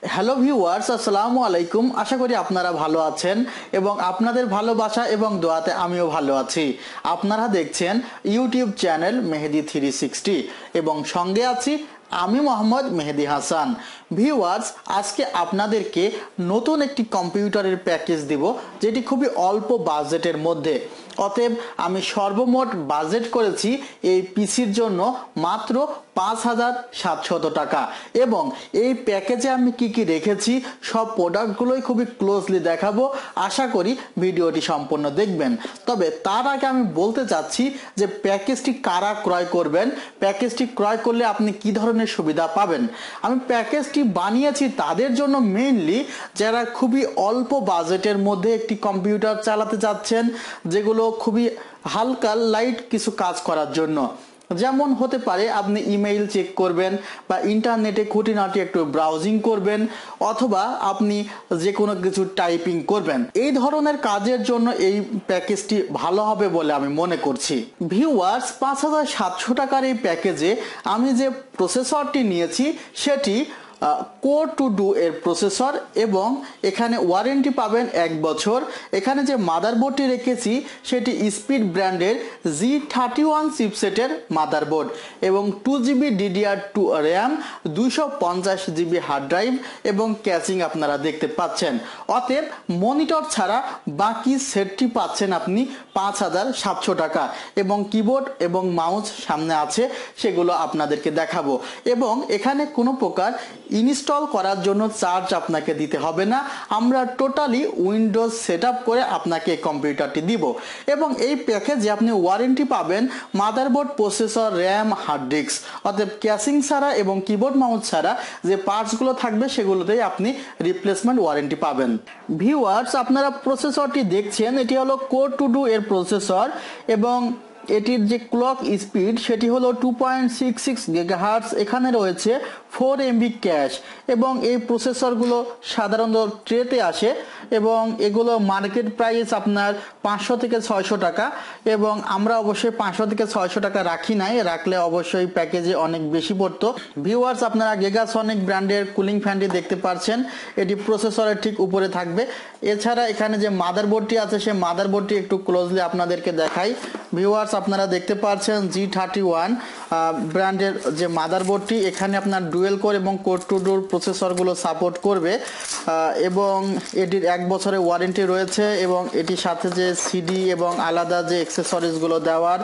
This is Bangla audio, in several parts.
হ্যালো ভিউয়ার্স, আসসালামু আলাইকুম। আশা করি আপনারা ভালো আছেন এবং আপনাদের ভালোবাসা এবং দোয়াতে আমিও ভালো আছি। আপনারা দেখছেন ইউটিউব চ্যানেল মেহেদি 360 এবং সঙ্গে আছি আমি মোহাম্মদ মেহেদি হাসান। ভিউয়ার্স, আজকে আপনাদেরকে নতুন একটি কম্পিউটারের প্যাকেজ দিব, যেটি খুবই অল্প বাজেটের মধ্যে। অতএব আমি সর্বমোট বাজেট করেছি এই পিসির জন্য মাত্র ৫,৭০০ টাকা এবং এই প্যাকেজে আমি কি কি রেখেছি সব প্রোডাক্টগুলোই খুবই ক্লোজলি দেখাবো। আশা করি ভিডিওটি সম্পূর্ণ দেখবেন। তবে তার আগে আমি বলতে চাচ্ছি যে প্যাকেজটি কারা ক্রয় করবেন, প্যাকেজটি ক্রয় করলে আপনি কি ধরনের সুবিধা পাবেন। আমি প্যাকেজটি বানিয়েছি তাদের জন্য, মেইনলি যারা খুবই অল্প বাজেটের মধ্যে একটি কম্পিউটার চালাতে চাচ্ছেন, যেগুলো খুবই হালকা লাইট কিছু কাজ করার জন্য। যেমন হতে পারে আপনি ইমেইল চেক করবেন বা ইন্টারনেটে খুঁটিনাটি একটু ব্রাউজিং করবেন, অথবা আপনি যে কোনো কিছু টাইপিং করবেন। এই ধরনের কাজের জন্য এই প্যাকেজটি ভালো হবে বলে আমি মনে করছি। ভিউয়ার্স, ৫,৭০০ টাকার এই প্যাকেজে আমি যে প্রসেসরটি নিয়েছি সেটি কোর টু ডু এর প্রসেসর এবং এখানে ওয়ারেন্টি পাবেন ১ বছর। এখানে যে মাদারবোর্ডটি রেখেছি সেটি স্পিড ব্র্যান্ডের G31 চিপসেটের মাদারবোর্ড এবং 2GB DDR2 RAM, 250GB hard drive এবং ক্যাচিং আপনারা দেখতে পাচ্ছেন। অতএব মনিটর ছাড়া বাকি সেটটি পাচ্ছেন আপনি ৫,৭০০ টাকা এবং কিবোর্ড এবং মাউস সামনে আছে, সেগুলো আপনাদেরকে দেখাবো। এবং এখানে কোনো প্রকার ইনস্টল করার জন্য চার্জ আপনাকে দিতে হবে না। আমরা টোটালি উইন্ডোজ সেটআপ করে আপনাকে কম্পিউটারটি দিব এবং এই প্যাকেজে আপনি ওয়ারেন্টি পাবেন motherboard, processor, RAM, hard disk. অতএব ক্যাচিং ছাড়া এবং কিবোর্ড মাউস ছাড়া যে পার্টসগুলো থাকবে সেগুলোতেই আপনি রিপ্লেসমেন্ট ওয়ারেন্টি পাবেন। ভিউয়ার্স, আপনারা প্রসেসরটি দেখছেন, এটি হলো কোর টু ডু এর প্রসেসর এবং এটির যে ক্লক স্পিড সেটি হলো 2.66 GHz। এখানে রয়েছে 4 MB ক্যাশ এবং এই প্রসেসরগুলো সাধারণত ট্রেতে আসে এবং এগুলো মার্কেট প্রাইস আপনার 500 থেকে 600 টাকা এবং আমরা অবশ্যই 500 থেকে 600 টাকা রাখি নাই, রাখলে অবশ্যই প্যাকেজে অনেক বেশি পড়তো। ভিউয়ার্স, আপনারা গিগাসনিক ব্র্যান্ডের কুলিং ফ্যানটি দেখতে পাচ্ছেন, এটি প্রসেসরের ঠিক উপরে থাকবে। এছাড়া এখানে যে মাদারবোর্ডটি আছে সেই মাদারবোর্ডটি একটু ক্লোজলি আপনাদেরকে দেখাই। ভিউয়ার্স, আপনারা দেখতে পাচ্ছেন G31 ব্র্যান্ডের যে মাদারবোর্ডটি, এখানে আপনার ডুয়েল কোর এবং কোর টু ডুর প্রসেসরগুলো সাপোর্ট করবে এবং এটির 1 বছরের ওয়ারেন্টি রয়েছে এবং এটির সাথে যে সিডি এবং আলাদা যে অ্যাক্সেসরিজগুলো দেওয়ার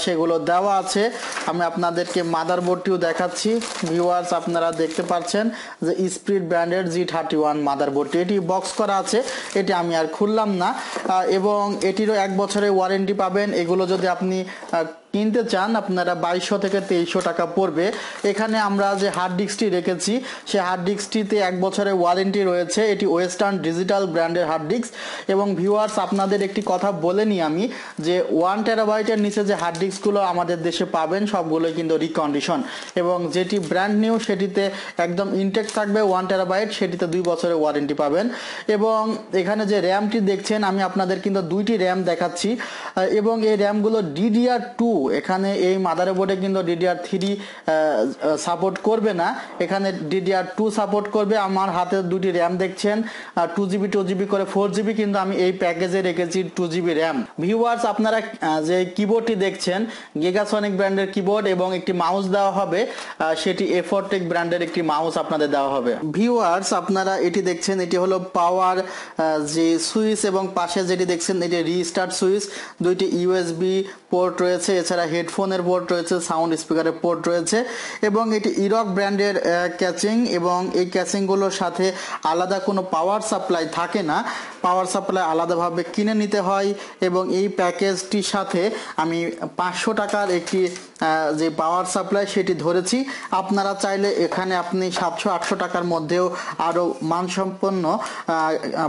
সেগুলো দেওয়া আছে। আমি আপনাদেরকে মাদারবোর্ডটিও দেখাচ্ছি। ভিউয়ার্স, আপনারা দেখতে পাচ্ছেন যে স্পিড ব্র্যান্ডের G31 মাদারবোর্ডটি, এটি বক্স করা আছে, এটি আমি আর খুললাম না এবং এটিরও 1 বছরের ওয়ারেন্টি পাবেন। এগুলো যদি আপনি কিনতে চান আপনারা 2200 থেকে 2300 টাকা পড়বে। এখানে আমরা যে হার্ড ডিস্কটি রেখেছি সেই হার্ড ডিস্কটিতে 1 বছরের ওয়ারেন্টি রয়েছে। এটি ওয়েস্টার্ন ডিজিটাল ব্র্যান্ডের হার্ড ডিস্ক এবং ভিউয়ার্স, আপনাদের একটি কথা বলে নিই আমি, যে 1 টেরাবাইটের নিচে যে হার্ড ডিস্কগুলো আমাদের দেশে পাবেন সবগুলোই কিন্তু রিকন্ডিশন এবং যেটি ব্র্যান্ড নিউ সেটিতে একদম ইনটেক থাকবে 1 টেরাবাইট, সেটিতে 2 বছরের ওয়ারেন্টি পাবেন। এবং এখানে যে র্যামটি দেখছেন, আমি আপনাদের কিন্তু 2টি র্যাম দেখাচ্ছি এবং এই র্যামগুলো DDR2, এখানে এই মাদারবোর্ডে কিন্তু DDR3 সাপোর্ট করবে না, এখানে DDR2 সাপোর্ট করবে। আমার হাতে 2টি র্যাম দেখছেন, 2GB করে 4GB, কিন্তু আমি এই প্যাকেজে রেখেছি 2GB র্যাম। ভিউয়ার্স, আপনারা যে কিবোর্ডটি দেখছেন গিগাসনিক ব্র্যান্ডের কিবোর্ড এবং একটি মাউস দেওয়া হবে, সেটি এফোরটেক ব্র্যান্ডের একটি মাউস আপনাদের দেওয়া হবে। ভিউয়ার্স, আপনারা এটি দেখছেন, এটি হলো পাওয়ার যে সুইচ এবং পাশে যেটি দেখছেন এটি রিস্টার্ট সুইচ। 2টি USB পোর্ট রয়েছে, এছাড়া হেডফোনের পোর্ট রয়েছে, সাউন্ড স্পিকারের পোর্ট রয়েছে এবং এটি ইরক ব্র্যান্ডের ক্যাচিং এবং এই ক্যাচিংগুলোর সাথে আলাদা কোনো পাওয়ার সাপ্লাই থাকে না, পাওয়ার সাপ্লাই আলাদাভাবে কিনে নিতে হয় এবং এই প্যাকেজটির সাথে আমি 500 টাকার একটি যে পাওয়ার সাপ্লাই সেটি ধরেছি। আপনারা চাইলে এখানে আপনি 700-800 টাকার মধ্যেও আরও মানসম্পন্ন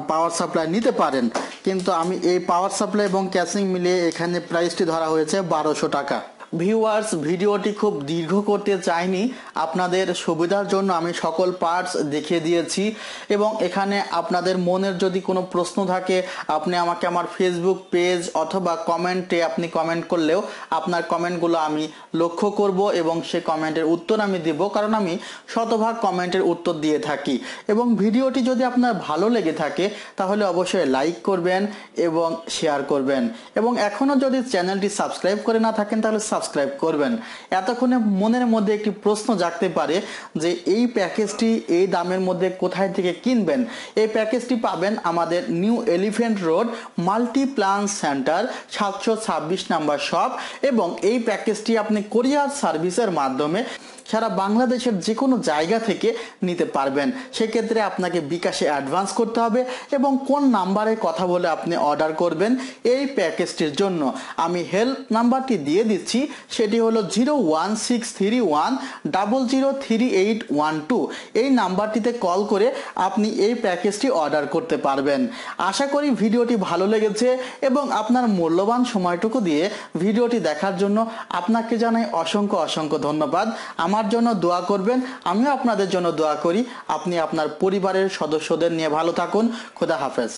পাওয়ার সাপ্লাই নিতে পারেন, কিন্তু আমি এই পাওয়ার সাপ্লাই এবং ক্যাচিং মিলিয়ে এখানে প্রাইসটি ধরা হয়েছে 1200 টাকা। ভিউয়ার্স, ভিডিওটি খুব দীর্ঘ করতে চাইনি, আপনাদের সুবিধার জন্য আমি সকল পার্টস দেখিয়ে দিয়েছি। এবং এখানে আপনাদের মনের যদি কোনো প্রশ্ন থাকে আপনি আমাকে আমার ফেসবুক পেজ অথবা কমেন্টে আপনি কমেন্ট করলেও আপনার কমেন্টগুলো আমি লক্ষ্য করব এবং সে কমেন্টের উত্তর আমি দেব, কারণ আমি শতভাগ কমেন্টের উত্তর দিয়ে থাকি। এবং ভিডিওটি যদি আপনার ভালো লেগে থাকে তাহলে অবশ্যই লাইক করবেন এবং শেয়ার করবেন, এবং এখনো যদি চ্যানেলটি সাবস্ক্রাইব করে না থাকেন তাহলে সাবস্ক্রাইব করবেন। এতক্ষণে মনের মধ্যে একটি প্রশ্ন জাগতে পারে যে এই প্যাকেজটি এই দামের মধ্যে কোথায় থেকে কিনবেন। এই প্যাকেজটি পাবেন আমাদের new elephant road multi plan centre 726 number shop, এবং এই প্যাকেজটি আপনি কোরিয়ার সার্ভিসের মাধ্যমে সারা বাংলাদেশের যে কোনো জায়গা থেকে নিতে পারবেন। সেক্ষেত্রে আপনাকে বিকাশে অ্যাডভান্স করতে হবে এবং কোন নাম্বারে কথা বলে আপনি অর্ডার করবেন এই প্যাকেজটির জন্য আমি হেল্প নাম্বারটি দিয়ে দিচ্ছি, সেটি হলো 01631003812। এই নাম্বারটিতে কল করে আপনি এই প্যাকেজটি অর্ডার করতে পারবেন। আশা করি ভিডিওটি ভালো লেগেছে এবং আপনার মূল্যবান সময়টুকু দিয়ে ভিডিওটি দেখার জন্য আপনাকে জানাই অসংখ্য অসংখ্য ধন্যবাদ। আমার জন্য দোয়া করবেন, আমিও আপনাদের জন্য দোয়া করি। আপনি আপনার পরিবারের সদস্যদের নিয়ে ভালো থাকুন। খোদা হাফেজ।